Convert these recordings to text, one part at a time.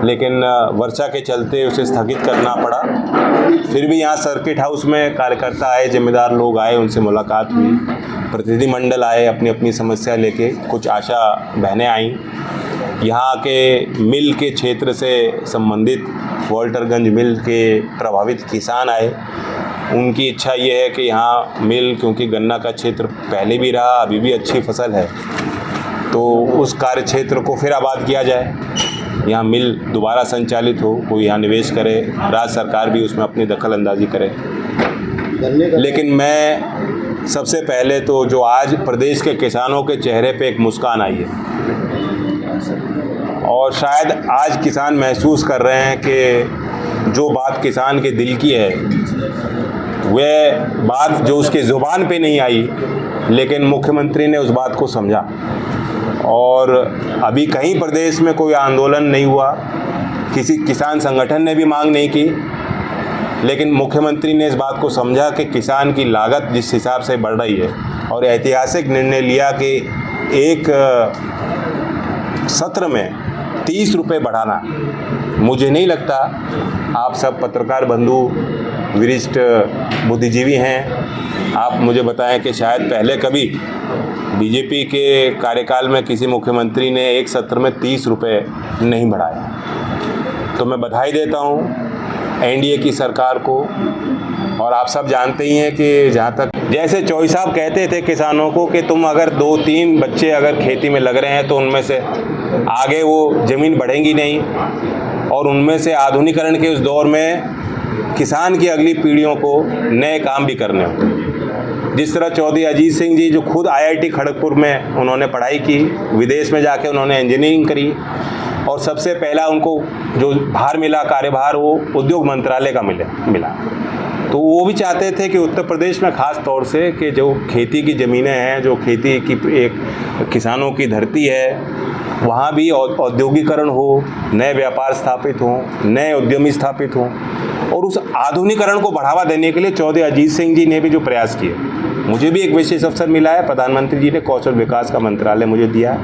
लेकिन वर्षा के चलते उसे स्थगित करना पड़ा। फिर भी यहाँ सर्किट हाउस में कार्यकर्ता आए, जिम्मेदार लोग आए, उनसे मुलाकात हुई, प्रतिनिधिमंडल आए अपनी अपनी समस्या लेके, कुछ आशा बहनें आईं, यहाँ के मिल के क्षेत्र से संबंधित वॉल्टरगंज मिल के प्रभावित किसान आए। उनकी इच्छा ये है कि यहाँ मिल, क्योंकि गन्ना का क्षेत्र पहले भी रहा, अभी भी अच्छी फसल है, तो उस कार्य क्षेत्र को फिर आबाद किया जाए, यहाँ मिल दोबारा संचालित हो, कोई यहाँ निवेश करे, राज्य सरकार भी उसमें अपनी दखल अंदाजी करे। लेकिन मैं सबसे पहले तो जो आज प्रदेश के किसानों के चेहरे पे एक मुस्कान आई है, और शायद आज किसान महसूस कर रहे हैं कि जो बात किसान के दिल की है वह बात जो उसके ज़ुबान पे नहीं आई, लेकिन मुख्यमंत्री ने उस बात को समझा। और अभी कहीं प्रदेश में कोई आंदोलन नहीं हुआ, किसी किसान संगठन ने भी मांग नहीं की, लेकिन मुख्यमंत्री ने इस बात को समझा कि किसान की लागत जिस हिसाब से बढ़ रही है, और ऐतिहासिक निर्णय लिया कि एक सत्र में 30 रुपये बढ़ाना। मुझे नहीं लगता, आप सब पत्रकार बंधु वरिष्ठ बुद्धिजीवी हैं, आप मुझे बताएं कि शायद पहले कभी बीजेपी के कार्यकाल में किसी मुख्यमंत्री ने एक सत्र में 30 रुपये नहीं बढ़ाया। तो मैं बधाई देता हूं एनडीए की सरकार को। और आप सब जानते ही हैं कि जहाँ तक जैसे चौधरी साहब कहते थे किसानों को कि तुम अगर 2-3 बच्चे अगर खेती में लग रहे हैं तो उनमें से आगे वो ज़मीन बढ़ेंगी नहीं, और उनमें से आधुनिकीकरण के उस दौर में किसान की अगली पीढ़ियों को नए काम भी करने होंगे। जिस तरह चौधरी अजीत सिंह जी, जो खुद आईआईटी खड़गपुर में उन्होंने पढ़ाई की, विदेश में जाके उन्होंने इंजीनियरिंग करी, और सबसे पहला उनको जो भार मिला, कार्यभार, वो उद्योग मंत्रालय का मिला। तो वो भी चाहते थे कि उत्तर प्रदेश में ख़ास तौर से कि जो खेती की ज़मीनें हैं, जो खेती की एक किसानों की धरती है, वहाँ भी औद्योगिकरण हो, नए व्यापार स्थापित हों, नए उद्यमी स्थापित हों। और उस आधुनिकीकरण को बढ़ावा देने के लिए चौधरी अजीत सिंह जी ने भी जो प्रयास किए, मुझे भी एक विशेष अवसर मिला है, प्रधानमंत्री जी ने कौशल विकास का मंत्रालय मुझे दिया।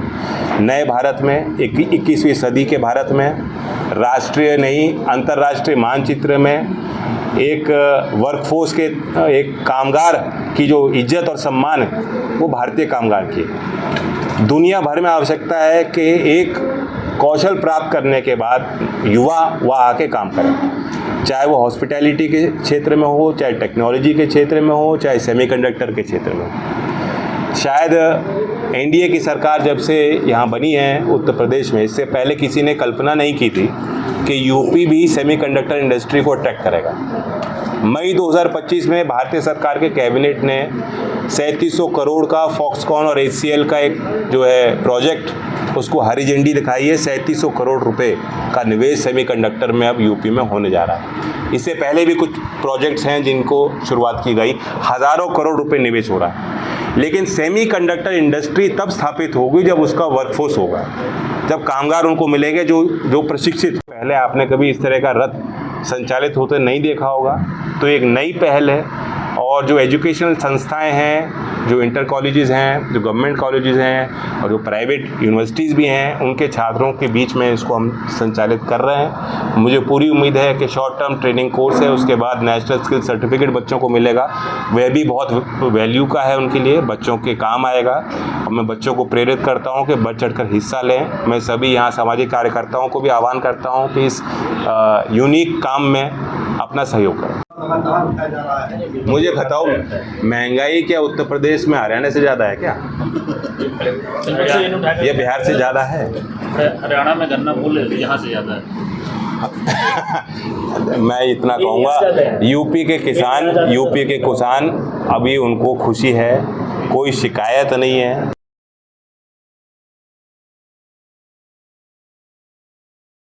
नए भारत में, 21वीं सदी के भारत में, राष्ट्रीय नहीं अंतर्राष्ट्रीय मानचित्र में एक वर्कफोर्स के, एक कामगार की जो इज्जत और सम्मान है वो भारतीय कामगार की है। दुनिया भर में आवश्यकता है कि एक कौशल प्राप्त करने के बाद युवा वहाँ आके काम करें, चाहे वो हॉस्पिटैलिटी के क्षेत्र में हो, चाहे टेक्नोलॉजी के क्षेत्र में हो, चाहे सेमीकंडक्टर के क्षेत्र में हो। शायद एनडीए की सरकार जब से यहाँ बनी है उत्तर प्रदेश में, इससे पहले किसी ने कल्पना नहीं की थी कि यूपी भी सेमीकंडक्टर इंडस्ट्री को अट्रैक्ट करेगा। मई 2025 में भारतीय सरकार के कैबिनेट ने 3700 करोड़ का फॉक्सकॉन और HCL का एक जो है प्रोजेक्ट, उसको हरी झंडी दिखाई है। 3700 करोड़ रुपए का निवेश सेमीकंडक्टर में अब यूपी में होने जा रहा है। इससे पहले भी कुछ प्रोजेक्ट्स हैं जिनको शुरुआत की गई, हज़ारों करोड़ रुपए निवेश हो रहा है। लेकिन सेमीकंडक्टर इंडस्ट्री तब स्थापित होगी जब उसका वर्कफोर्स होगा, जब कामगार उनको मिलेंगे जो प्रशिक्षित। पहले आपने कभी इस तरह का रथ संचालित होते नहीं देखा होगा, तो एक नई पहल है। और जो एजुकेशनल संस्थाएं हैं, जो इंटर कॉलेजेस हैं, जो गवर्नमेंट कॉलेजेस हैं, और जो प्राइवेट यूनिवर्सिटीज़ भी हैं, उनके छात्रों के बीच में इसको हम संचालित कर रहे हैं। मुझे पूरी उम्मीद है कि शॉर्ट टर्म ट्रेनिंग कोर्स है, उसके बाद नेशनल स्किल सर्टिफिकेट बच्चों को मिलेगा, वह भी बहुत वैल्यू का है उनके लिए, बच्चों के काम आएगा। और मैं बच्चों को प्रेरित करता हूँ कि बढ़ चढ़कर हिस्सा लें। मैं सभी यहाँ सामाजिक कार्यकर्ताओं को भी आह्वान करता हूँ कि इस यूनिक काम में अपना सहयोग करें। मुझे बताओ, महंगाई क्या उत्तर प्रदेश में हरियाणा से ज़्यादा है क्या? ये बिहार से ज़्यादा है? हरियाणा में गन्ना मूल्य यहाँ से ज़्यादा है। मैं इतना कहूँगा, यूपी के किसान अभी उनको खुशी है, कोई शिकायत नहीं है।